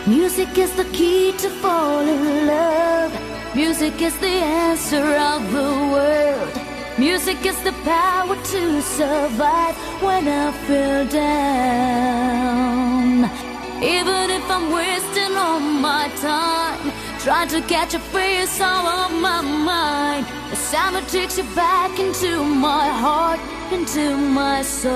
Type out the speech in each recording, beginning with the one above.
Music is the key to fall in love. Music is the answer of the world. Music is the power to survive when I feel down. Even if I'm wasting all my time trying to catch a face out of my mind, the summer takes you back into my heart, into my soul.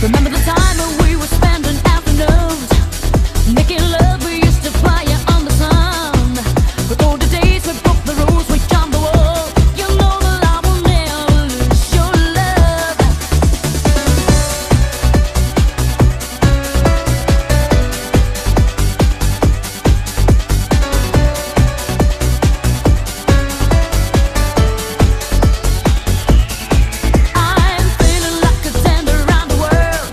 Remember the time when we were spending afternoons making love, we used to fly it on the sun. Recall the days we broke the rules, we jumped the wall. You know that I will never lose your love. I'm feeling like a tender around the world.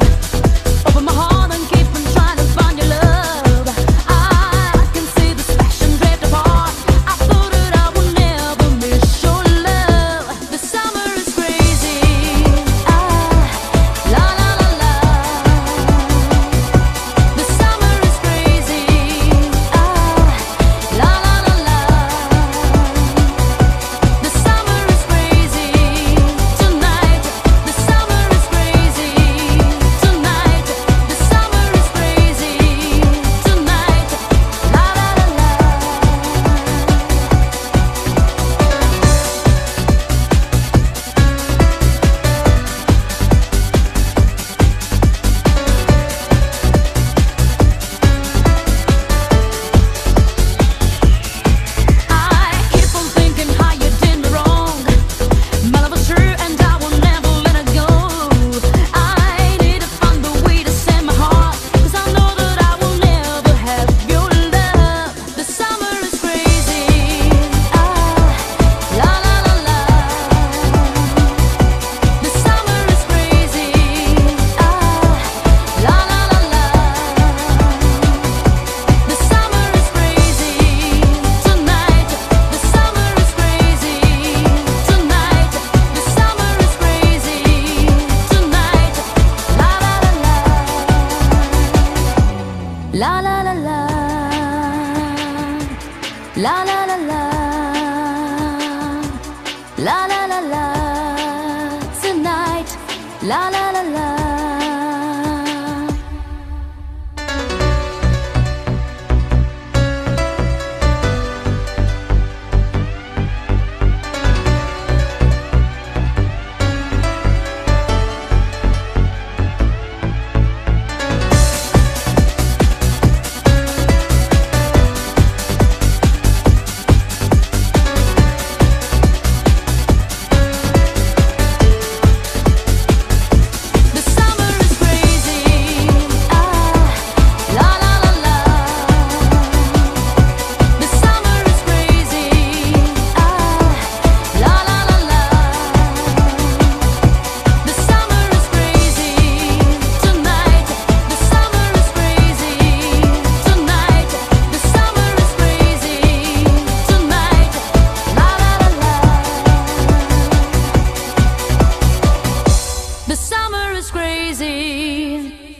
Open my heart and keep on trying to find your love. I can see this passion drift apart. I thought that I would never miss your love. The summer is crazy. La la la la. The summer is crazy. La la la la. The summer is crazy tonight. The summer is crazy tonight. The summer is crazy tonight. La la la la. I keep on thinking how you did me wrong. My love was true and I will never let it go. I need to find a way to send my heart, 'cause I know that I will never have your love. The summer is crazy. La la la la. The summer is crazy. La la la la. The summer is crazy tonight. The summer is crazy tonight. The summer is crazy tonight. La la la la. La la la la. La la la la. La la la la. Tonight. La la la la. The summer is crazy. La la la la. The summer is crazy. La la la la. The summer is crazy tonight. The summer is crazy tonight. The summer is crazy tonight. La la la la. The summer is crazy.